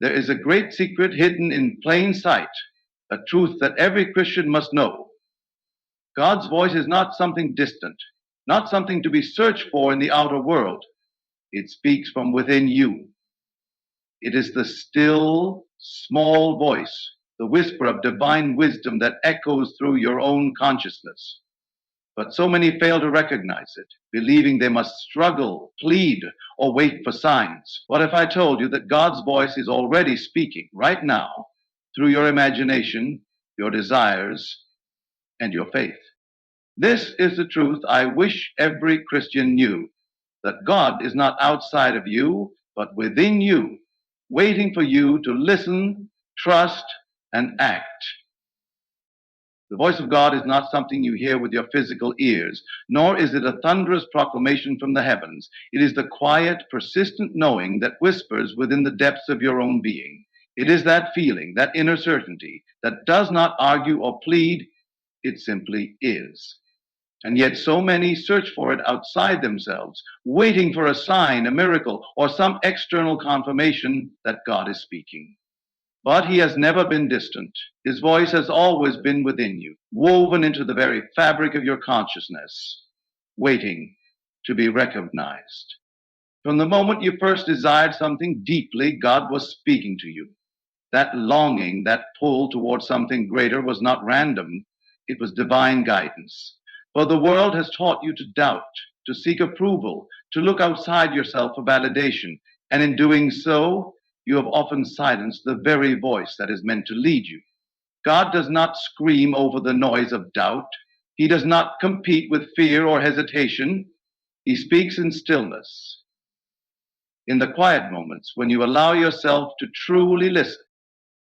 There is a great secret hidden in plain sight, a truth that every Christian must know. God's voice is not something distant, not something to be searched for in the outer world. It speaks from within you. It is the still, small voice, the whisper of divine wisdom that echoes through your own consciousness. But so many fail to recognize it, believing they must struggle, plead, or wait for signs. What if I told you that God's voice is already speaking right now through your imagination, your desires, and your faith? This is the truth I wish every Christian knew, that God is not outside of you, but within you, waiting for you to listen, trust, and act. The voice of God is not something you hear with your physical ears, nor is it a thunderous proclamation from the heavens. It is the quiet, persistent knowing that whispers within the depths of your own being. It is that feeling, that inner certainty, that does not argue or plead, it simply is. And yet so many search for it outside themselves, waiting for a sign, a miracle, or some external confirmation that God is speaking. But he has never been distant. His voice has always been within you, woven into the very fabric of your consciousness, waiting to be recognized. From the moment you first desired something deeply, God was speaking to you. That longing, that pull towards something greater was not random. It was divine guidance. For the world has taught you to doubt, to seek approval, to look outside yourself for validation. And in doing so, you have often silenced the very voice that is meant to lead you. God does not scream over the noise of doubt. He does not compete with fear or hesitation. He speaks in stillness. In the quiet moments, when you allow yourself to truly listen,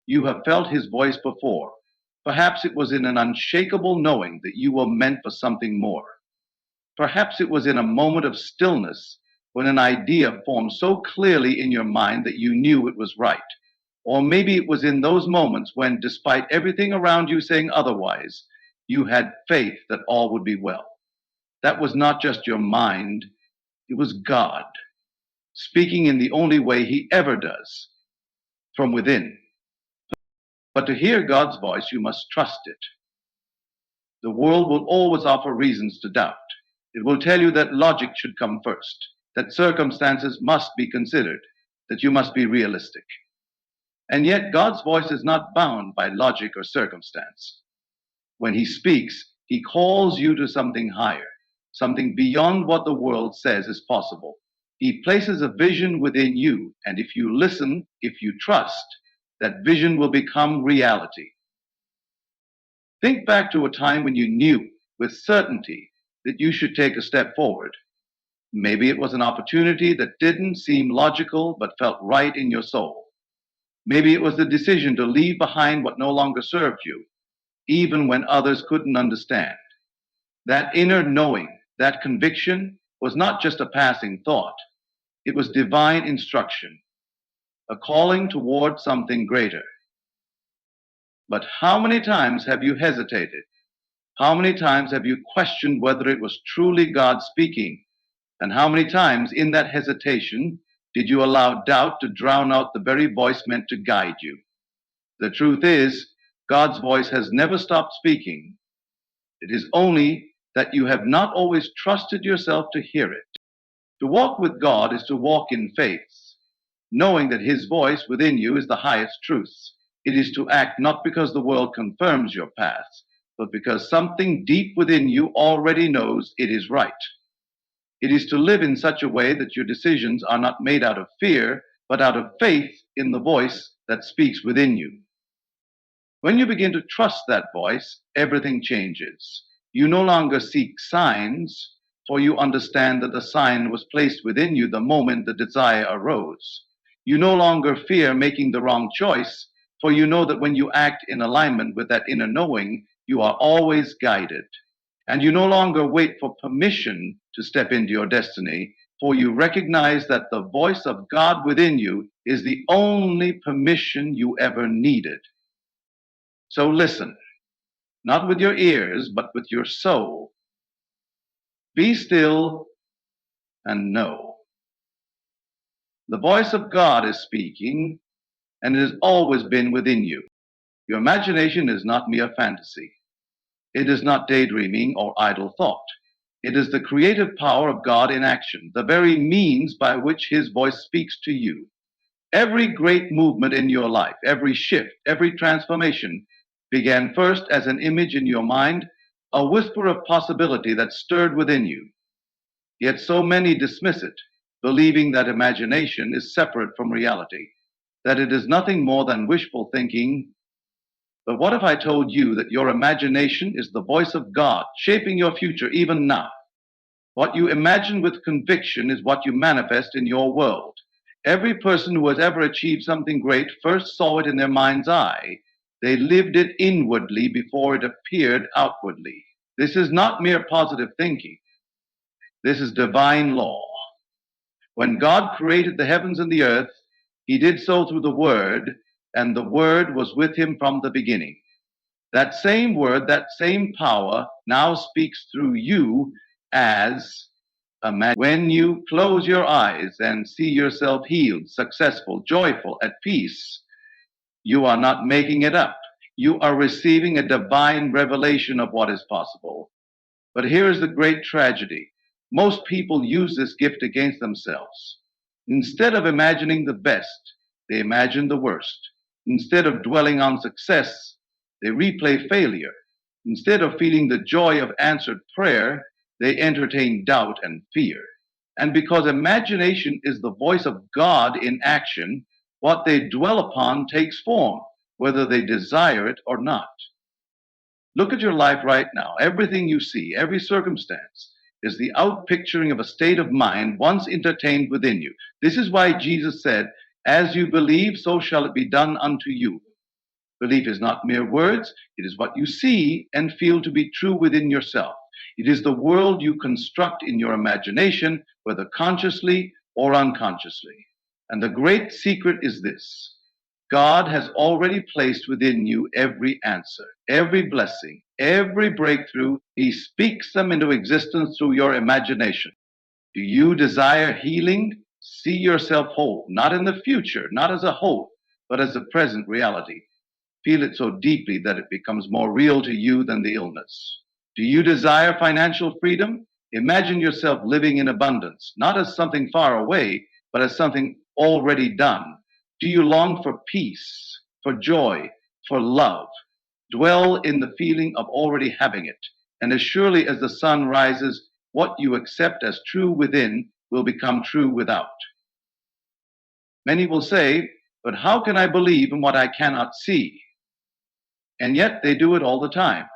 you have felt his voice before. Perhaps it was in an unshakable knowing that you were meant for something more. Perhaps it was in a moment of stillness when an idea formed so clearly in your mind that you knew it was right. Or maybe it was in those moments when, despite everything around you saying otherwise, you had faith that all would be well. That was not just your mind, it was God, speaking in the only way he ever does, from within. But to hear God's voice, you must trust it. The world will always offer reasons to doubt. It will tell you that logic should come first, that circumstances must be considered, that you must be realistic. And yet God's voice is not bound by logic or circumstance. When he speaks, he calls you to something higher, something beyond what the world says is possible. He places a vision within you, and if you listen, if you trust, that vision will become reality. Think back to a time when you knew with certainty that you should take a step forward. Maybe it was an opportunity that didn't seem logical but felt right in your soul. Maybe it was the decision to leave behind what no longer served you, even when others couldn't understand. That inner knowing, that conviction, was not just a passing thought. It was divine instruction, a calling toward something greater. But how many times have you hesitated? How many times have you questioned whether it was truly God speaking? And how many times in that hesitation did you allow doubt to drown out the very voice meant to guide you? The truth is, God's voice has never stopped speaking. It is only that you have not always trusted yourself to hear it. To walk with God is to walk in faith, knowing that his voice within you is the highest truth. It is to act not because the world confirms your path, but because something deep within you already knows it is right. It is to live in such a way that your decisions are not made out of fear, but out of faith in the voice that speaks within you. When you begin to trust that voice, everything changes. You no longer seek signs, for you understand that the sign was placed within you the moment the desire arose. You no longer fear making the wrong choice, for you know that when you act in alignment with that inner knowing, you are always guided. And you no longer wait for permission to step into your destiny, for you recognize that the voice of God within you is the only permission you ever needed. So listen, not with your ears, but with your soul. Be still and know. The voice of God is speaking, and it has always been within you. Your imagination is not mere fantasy. It is not daydreaming or idle thought. It is the creative power of God in action, the very means by which his voice speaks to you. Every great movement in your life, every shift, every transformation began first as an image in your mind, a whisper of possibility that stirred within you. Yet so many dismiss it, believing that imagination is separate from reality, that it is nothing more than wishful thinking. But what if I told you that your imagination is the voice of God shaping your future even now? What you imagine with conviction is what you manifest in your world. Every person who has ever achieved something great first saw it in their mind's eye. They lived it inwardly before it appeared outwardly. This is not mere positive thinking. This is divine law. When God created the heavens and the earth, he did so through the Word, and the Word was with him from the beginning. That same Word, that same power now speaks through you as a man. When you close your eyes and see yourself healed, successful, joyful, at peace, you are not making it up. You are receiving a divine revelation of what is possible. But here is the great tragedy. Most people use this gift against themselves. Instead of imagining the best, they imagine the worst. Instead of dwelling on success, they replay failure. Instead of feeling the joy of answered prayer, they entertain doubt and fear. And because imagination is the voice of God in action, what they dwell upon takes form, whether they desire it or not. Look at your life right now. Everything you see, every circumstance, is the outpicturing of a state of mind once entertained within you. This is why Jesus said, "As you believe, so shall it be done unto you." Belief is not mere words. It is what you see and feel to be true within yourself. It is the world you construct in your imagination, whether consciously or unconsciously. And the great secret is this: God has already placed within you every answer, every blessing, every breakthrough. He speaks them into existence through your imagination. Do you desire healing? See yourself whole, not in the future, not as a hope, but as a present reality. Feel it so deeply that it becomes more real to you than the illness. Do you desire financial freedom? Imagine yourself living in abundance, not as something far away, but as something already done. Do you long for peace, for joy, for love? Dwell in the feeling of already having it. And as surely as the sun rises, what you accept as true within will become true without. Many will say, "But how can I believe in what I cannot see?" And yet they do it all the time.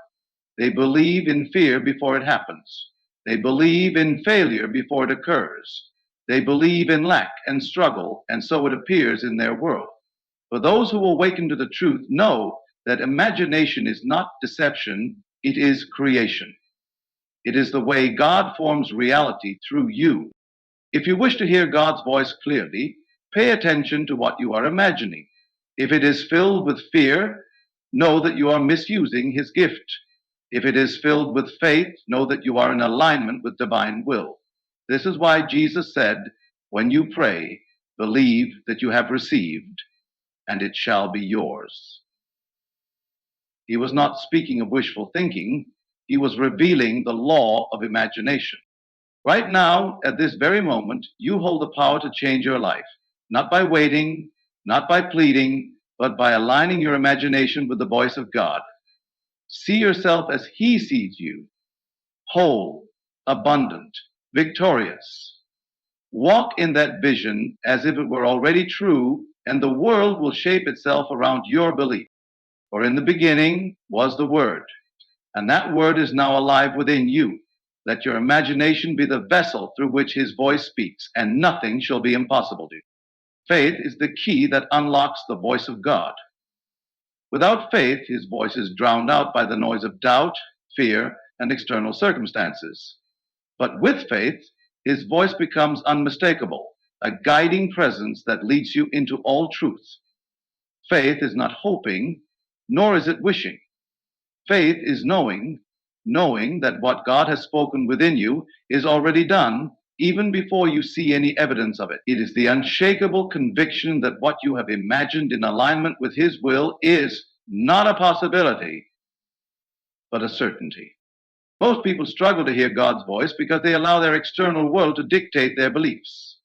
They believe in fear before it happens. They believe in failure before it occurs. They believe in lack and struggle, and so it appears in their world. For those who awaken to the truth know that imagination is not deception, it is creation. It is the way God forms reality through you. If you wish to hear God's voice clearly, pay attention to what you are imagining. If it is filled with fear, know that you are misusing his gift. If it is filled with faith, know that you are in alignment with divine will. This is why Jesus said, "When you pray, believe that you have received, and it shall be yours." He was not speaking of wishful thinking. He was revealing the law of imagination. Right now, at this very moment, you hold the power to change your life, not by waiting, not by pleading, but by aligning your imagination with the voice of God. See yourself as he sees you, whole, abundant, victorious. Walk in that vision as if it were already true, and the world will shape itself around your belief. For in the beginning was the Word, and that Word is now alive within you. Let your imagination be the vessel through which his voice speaks, and nothing shall be impossible to you. Faith is the key that unlocks the voice of God. Without faith, his voice is drowned out by the noise of doubt, fear, and external circumstances. But with faith, his voice becomes unmistakable, a guiding presence that leads you into all truth. Faith is not hoping, nor is it wishing. Faith is knowing that what God has spoken within you is already done, even before you see any evidence of it. It is the unshakable conviction that what you have imagined in alignment with His will is not a possibility, but a certainty. Most people struggle to hear God's voice because they allow their external world to dictate their beliefs.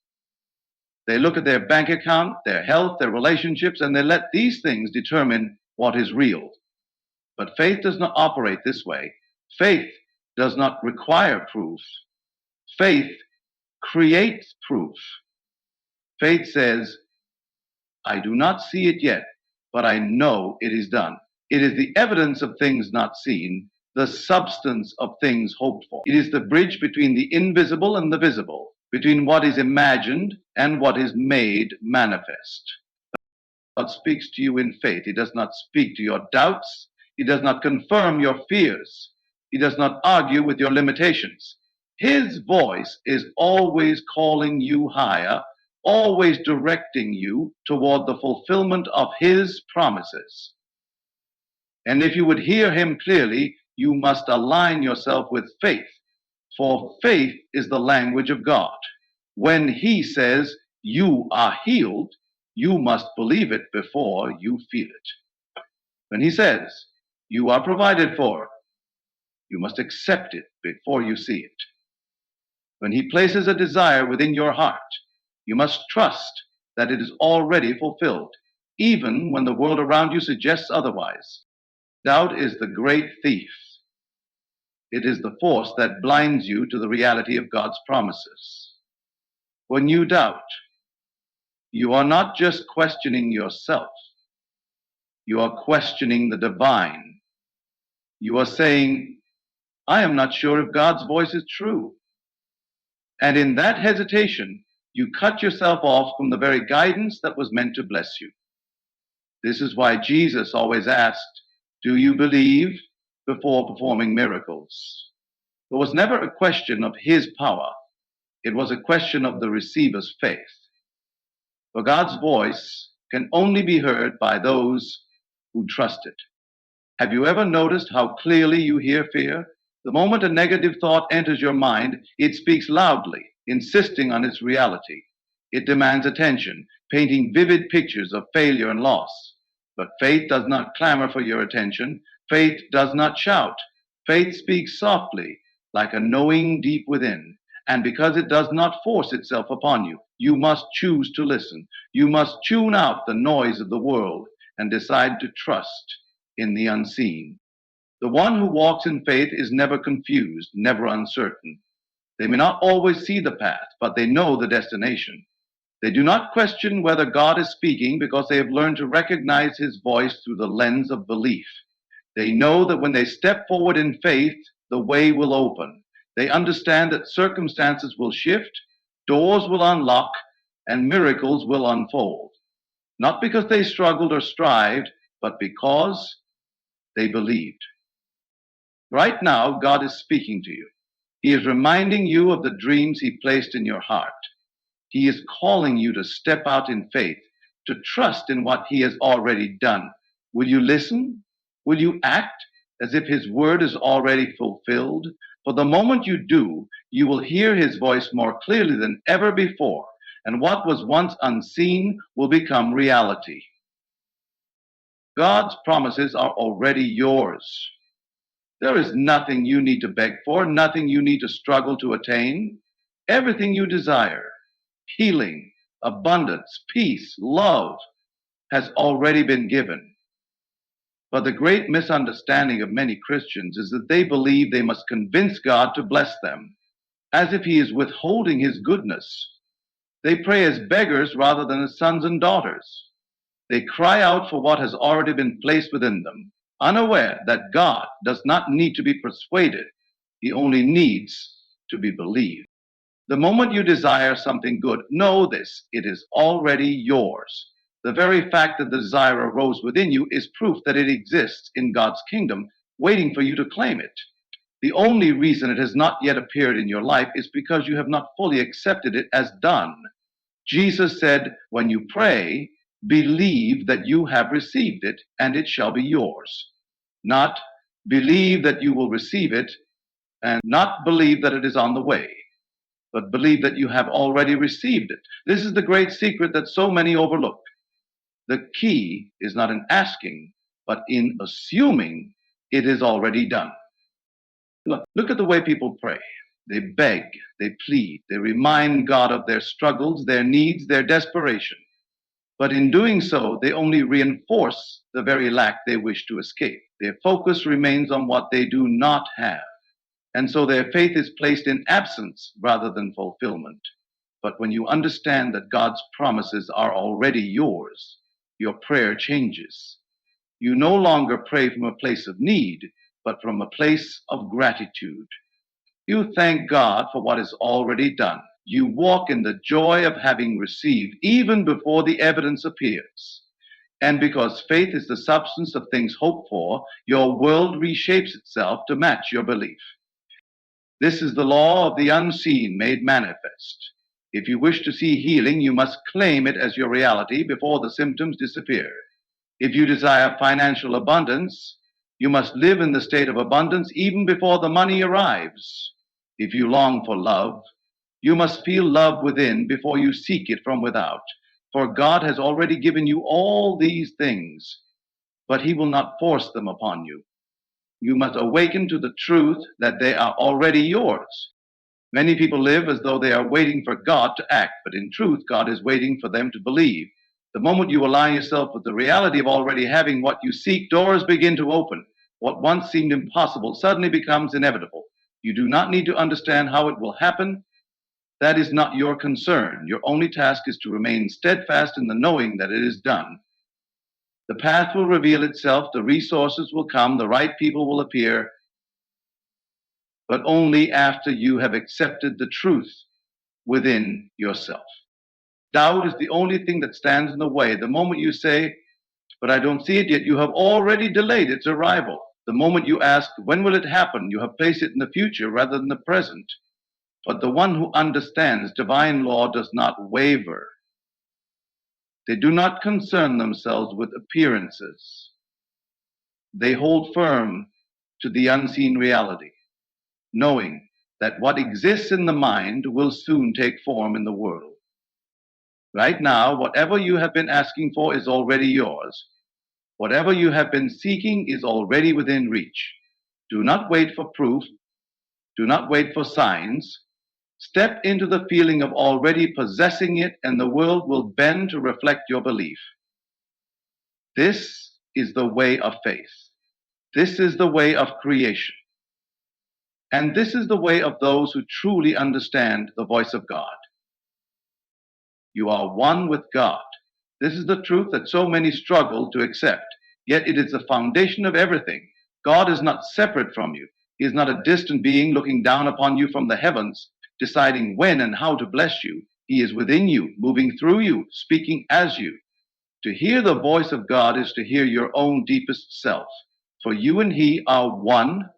They look at their bank account, their health, their relationships, and they let these things determine what is real. But faith does not operate this way. Faith does not require proof. Faith creates proof. Faith says, I do not see it yet, but I know it is done. It is the evidence of things not seen, the substance of things hoped for. It is the bridge between the invisible and the visible, between what is imagined and what is made manifest. God speaks to you in faith. He does not speak to your doubts. He does not confirm your fears. He does not argue with your limitations. His voice is always calling you higher, always directing you toward the fulfillment of His promises. And if you would hear Him clearly, you must align yourself with faith, for faith is the language of God. When He says you are healed, you must believe it before you feel it. When He says you are provided for, you must accept it before you see it. When He places a desire within your heart, you must trust that it is already fulfilled, even when the world around you suggests otherwise. Doubt is the great thief. It is the force that blinds you to the reality of God's promises. When you doubt, you are not just questioning yourself. You are questioning the divine. You are saying, I am not sure if God's voice is true. And in that hesitation, you cut yourself off from the very guidance that was meant to bless you. This is why Jesus always asked, do you believe before performing miracles? It was never a question of His power. It was a question of the receiver's faith. For God's voice can only be heard by those who trust it. Have you ever noticed how clearly you hear fear? The moment a negative thought enters your mind, it speaks loudly, insisting on its reality. It demands attention, painting vivid pictures of failure and loss. But faith does not clamor for your attention. Faith does not shout. Faith speaks softly, like a knowing deep within. And because it does not force itself upon you, you must choose to listen. You must tune out the noise of the world and decide to trust in the unseen. The one who walks in faith is never confused, never uncertain. They may not always see the path, but they know the destination. They do not question whether God is speaking because they have learned to recognize His voice through the lens of belief. They know that when they step forward in faith, the way will open. They understand that circumstances will shift, doors will unlock, and miracles will unfold. Not because they struggled or strived, but because they believed. Right now, God is speaking to you. He is reminding you of the dreams He placed in your heart. He is calling you to step out in faith, to trust in what He has already done. Will you listen? Will you act as if His word is already fulfilled? For the moment you do, you will hear His voice more clearly than ever before, and what was once unseen will become reality. God's promises are already yours. There is nothing you need to beg for, nothing you need to struggle to attain. Everything you desire, healing, abundance, peace, love, has already been given. But the great misunderstanding of many Christians is that they believe they must convince God to bless them, as if He is withholding His goodness. They pray as beggars rather than as sons and daughters. They cry out for what has already been placed within them, unaware that God does not need to be persuaded. He only needs to be believed. The moment you desire something good, know this, it is already yours. The very fact that the desire arose within you is proof that it exists in God's kingdom, waiting for you to claim it. The only reason it has not yet appeared in your life is because you have not fully accepted it as done. Jesus said, when you pray, believe that you have received it and it shall be yours. Not believe that you will receive it and not believe that it is on the way. but believe that you have already received it. This is the great secret that so many overlook. The key is not in asking, but in assuming it is already done. Look at the way people pray. They beg, they plead, they remind God of their struggles, their needs, their desperation. But in doing so, they only reinforce the very lack they wish to escape. Their focus remains on what they do not have. And so their faith is placed in absence rather than fulfillment. But when you understand that God's promises are already yours, your prayer changes. You no longer pray from a place of need, but from a place of gratitude. You thank God for what is already done. You walk in the joy of having received even before the evidence appears. And because faith is the substance of things hoped for, your world reshapes itself to match your belief. This is the law of the unseen made manifest. If you wish to see healing, you must claim it as your reality before the symptoms disappear. If you desire financial abundance, you must live in the state of abundance even before the money arrives. If you long for love, you must feel love within before you seek it from without. For God has already given you all these things, but He will not force them upon you. You must awaken to the truth that they are already yours. Many people live as though they are waiting for God to act, but in truth, God is waiting for them to believe. The moment you align yourself with the reality of already having what you seek, doors begin to open. What once seemed impossible suddenly becomes inevitable. You do not need to understand how it will happen. That is not your concern. Your only task is to remain steadfast in the knowing that it is done. The path will reveal itself, the resources will come, the right people will appear, but only after you have accepted the truth within yourself. Doubt is the only thing that stands in the way. The moment you say, but I don't see it yet, you have already delayed its arrival. The moment you ask, when will it happen, you have placed it in the future rather than the present. But the one who understands divine law does not waver. They do not concern themselves with appearances. They hold firm to the unseen reality, knowing that what exists in the mind will soon take form in the world. Right now, whatever you have been asking for is already yours. Whatever you have been seeking is already within reach. Do not wait for proof. Do not wait for signs. Step into the feeling of already possessing it, and the world will bend to reflect your belief. This is the way of faith. This is the way of creation. And this is the way of those who truly understand the voice of God. You are one with God. This is the truth that so many struggle to accept, yet it is the foundation of everything. God is not separate from you. He is not a distant being looking down upon you from the heavens, deciding when and how to bless you. He is within you, moving through you, speaking as you. To hear the voice of God is to hear your own deepest self. For you and He are one.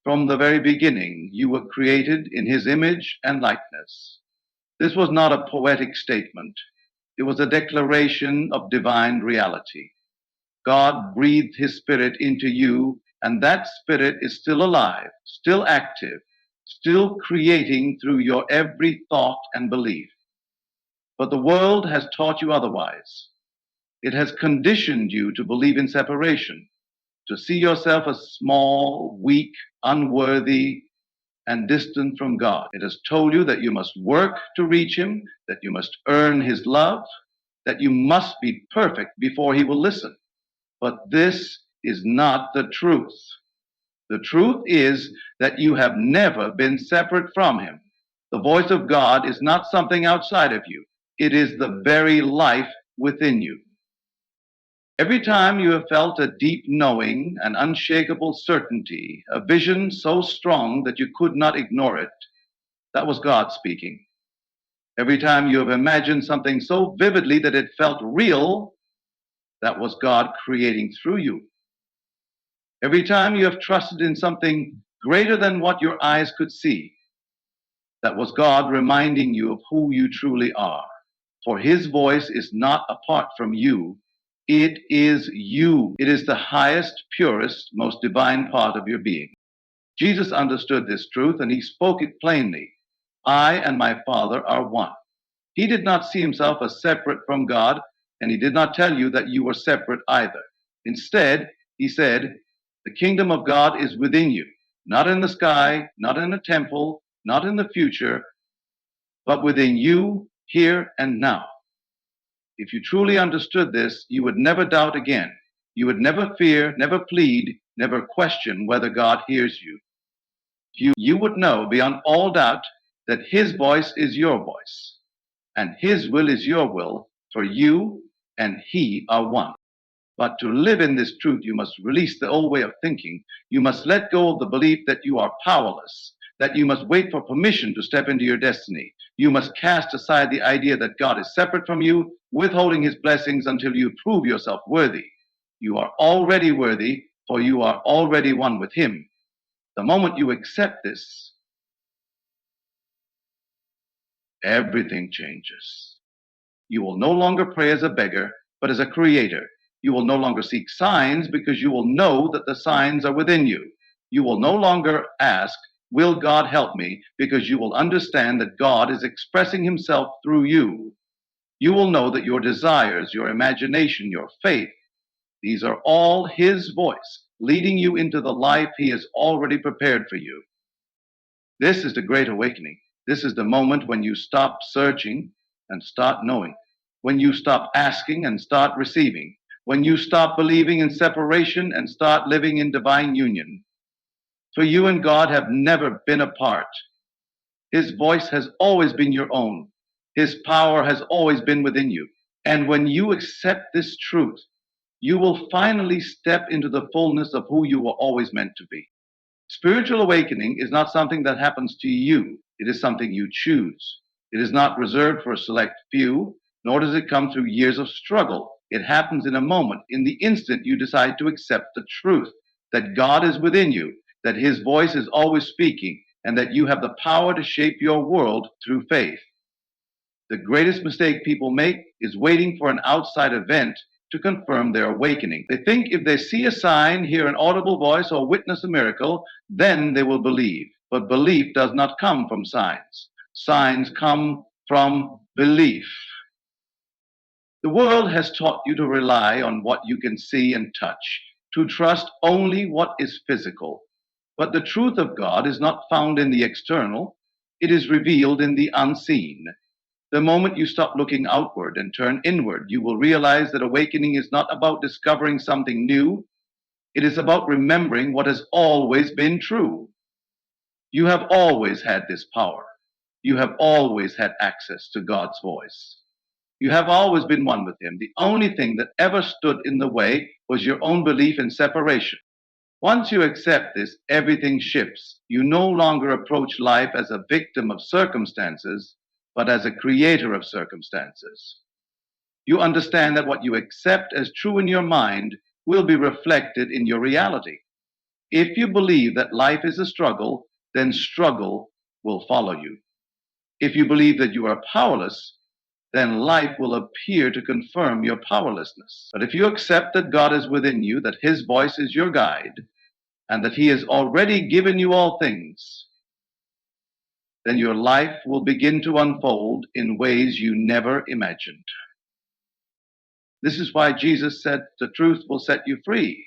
From the very beginning, you were created in His image and likeness. This was not a poetic statement. It was a declaration of divine reality. God breathed His Spirit into you, and that Spirit is still alive, still active, still creating through your every thought and belief. But the world has taught you otherwise. It has conditioned you to believe in separation, to see yourself as small, weak, unworthy, and distant from God. It has told you that you must work to reach Him, that you must earn His love, that you must be perfect before He will listen. But this is not the truth. The truth is that you have never been separate from Him. The voice of God is not something outside of you. It is the very life within you. Every time you have felt a deep knowing, an unshakable certainty, a vision so strong that you could not ignore it, that was God speaking. Every time you have imagined something so vividly that it felt real, that was God creating through you. Every time you have trusted in something greater than what your eyes could see, that was God reminding you of who you truly are. For His voice is not apart from you. It is you. It is the highest, purest, most divine part of your being. Jesus understood this truth, and He spoke it plainly. I and my Father are one. He did not see himself as separate from God, and he did not tell you that you were separate either. Instead, he said, the kingdom of God is within you, not in the sky, not in a temple, not in the future, but within you, here and now. If you truly understood this, you would never doubt again. You would never fear, never plead, never question whether God hears you. You would know beyond all doubt that his voice is your voice, and his will is your will, for you and he are one. But to live in this truth, you must release the old way of thinking. You must let go of the belief that you are powerless, that you must wait for permission to step into your destiny. You must cast aside the idea that God is separate from you, withholding his blessings until you prove yourself worthy. You are already worthy, for you are already one with him. The moment you accept this, everything changes. You will no longer pray as a beggar, but as a creator. You will no longer seek signs because you will know that the signs are within you. You will no longer ask, will God help me? Because you will understand that God is expressing himself through you. You will know that your desires, your imagination, your faith, these are all his voice, leading you into the life he has already prepared for you. This is the great awakening. This is the moment when you stop searching and start knowing, when you stop asking and start receiving, when you stop believing in separation and start living in divine union. For you and God have never been apart. His voice has always been your own. His power has always been within you. And when you accept this truth, you will finally step into the fullness of who you were always meant to be. Spiritual awakening is not something that happens to you. It is something you choose. It is not reserved for a select few, nor does it come through years of struggle. It happens in a moment, in the instant you decide to accept the truth that God is within you, that his voice is always speaking, and that you have the power to shape your world through faith. The greatest mistake people make is waiting for an outside event to confirm their awakening. They think if they see a sign, hear an audible voice, or witness a miracle, then they will believe. But belief does not come from signs. Signs come from belief. The world has taught you to rely on what you can see and touch, to trust only what is physical. But the truth of God is not found in the external, it is revealed in the unseen. The moment you stop looking outward and turn inward, you will realize that awakening is not about discovering something new. It is about remembering what has always been true. You have always had this power. You have always had access to God's voice. You have always been one with him. The only thing that ever stood in the way was your own belief in separation. Once you accept this, everything shifts. You no longer approach life as a victim of circumstances, but as a creator of circumstances. You understand that what you accept as true in your mind will be reflected in your reality. If you believe that life is a struggle, then struggle will follow you. If you believe that you are powerless, then life will appear to confirm your powerlessness. But if you accept that God is within you, that his voice is your guide, and that he has already given you all things, then your life will begin to unfold in ways you never imagined. This is why Jesus said the truth will set you free.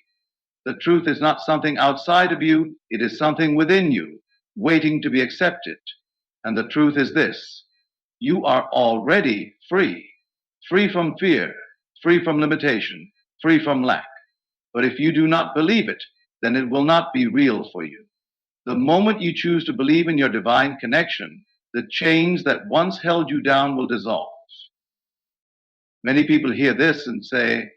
The truth is not something outside of you, it is something within you, waiting to be accepted. And the truth is this: you are already free, free from fear, free from limitation, free from lack. But if you do not believe it, then it will not be real for you. The moment you choose to believe in your divine connection, the chains that once held you down will dissolve. Many people hear this and say,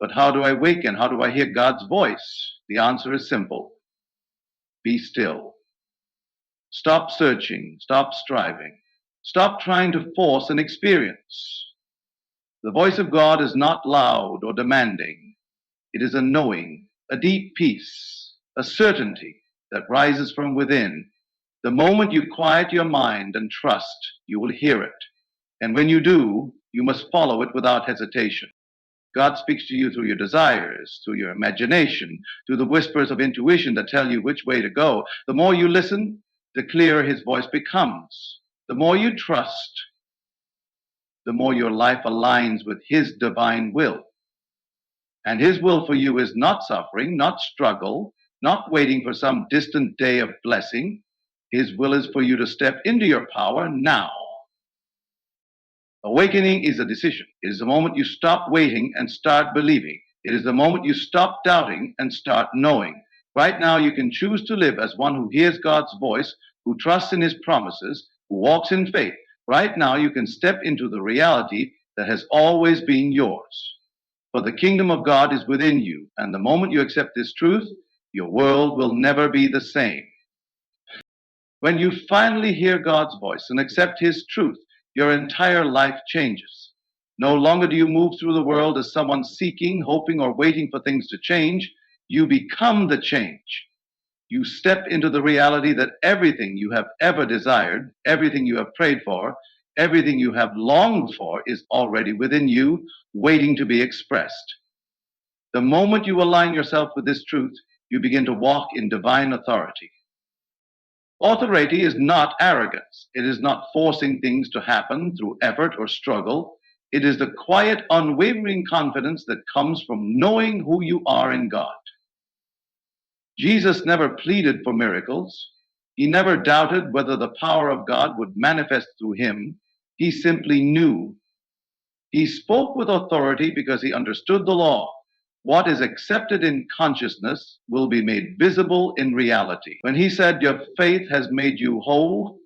but how do I awaken? How do I hear God's voice? The answer is simple. Be still. Stop searching. Stop striving. Stop trying to force an experience. The voice of God is not loud or demanding. It is a knowing, a deep peace, a certainty that rises from within. The moment you quiet your mind and trust, you will hear it. And when you do, you must follow it without hesitation. God speaks to you through your desires, through your imagination, through the whispers of intuition that tell you which way to go. The more you listen, the clearer his voice becomes. The more you trust, the more your life aligns with his divine will. And his will for you is not suffering, not struggle, not waiting for some distant day of blessing. His will is for you to step into your power now. Awakening is a decision. It is the moment you stop waiting and start believing. It is the moment you stop doubting and start knowing. Right now, you can choose to live as one who hears God's voice, who trusts in his promises, who walks in faith. Right now, you can step into the reality that has always been yours. For the kingdom of God is within you, and the moment you accept this truth, your world will never be the same. When you finally hear God's voice and accept his truth, your entire life changes. No longer do you move through the world as someone seeking, hoping, or waiting for things to change. You become the change. You step into the reality that everything you have ever desired, everything you have prayed for, everything you have longed for is already within you, waiting to be expressed. The moment you align yourself with this truth, you begin to walk in divine authority. Authority is not arrogance. It is not forcing things to happen through effort or struggle. It is the quiet, unwavering confidence that comes from knowing who you are in God. Jesus never pleaded for miracles. He never doubted whether the power of God would manifest through him. He simply knew. He spoke with authority because he understood the law. What is accepted in consciousness will be made visible in reality. When he said, "Your faith has made you whole,"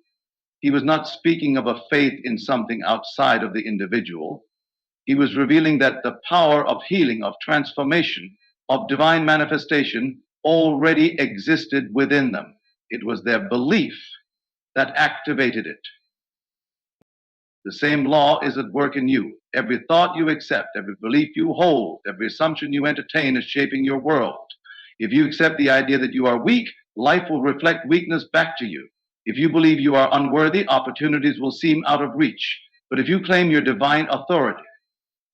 he was not speaking of a faith in something outside of the individual. He was revealing that the power of healing, of transformation, of divine manifestation already existed within them. It was their belief that activated it. The same law is at work in you. Every thought you accept, every belief you hold, every assumption you entertain is shaping your world. If you accept the idea that you are weak, life will reflect weakness back to you. If you believe you are unworthy, opportunities will seem out of reach. But if you claim your divine authority,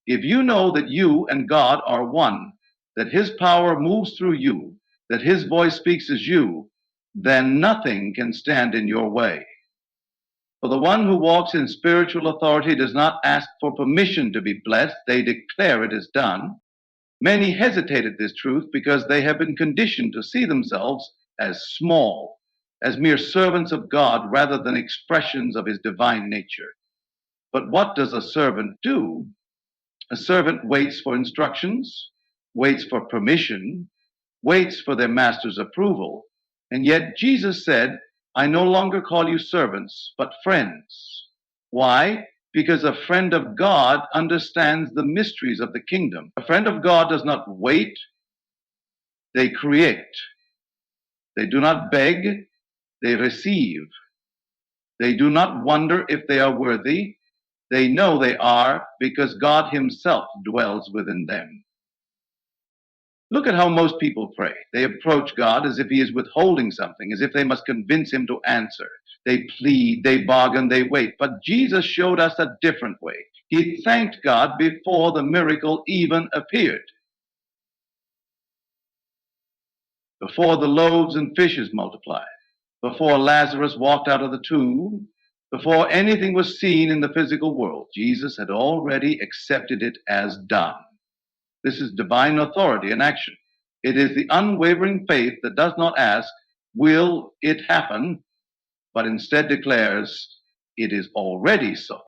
if you know that you and God are one, that his power moves through you, that his voice speaks as you, then nothing can stand in your way. For the one who walks in spiritual authority does not ask for permission to be blessed. They declare it is done. Many hesitate at this truth because they have been conditioned to see themselves as small, as mere servants of God rather than expressions of his divine nature. But what does a servant do? A servant waits for instructions, waits for permission, waits for their master's approval. And yet Jesus said, "I no longer call you servants, but friends." Why? Because a friend of God understands the mysteries of the kingdom. A friend of God does not wait, they create. They do not beg, they receive. They do not wonder if they are worthy. They know they are because God himself dwells within them. Look at how most people pray. They approach God as if he is withholding something, as if they must convince him to answer. They plead, they bargain, they wait. But Jesus showed us a different way. He thanked God before the miracle even appeared. Before the loaves and fishes multiplied, before Lazarus walked out of the tomb, before anything was seen in the physical world, Jesus had already accepted it as done. This is divine authority in action. It is the unwavering faith that does not ask, "Will it happen?" but instead declares, "It is already so."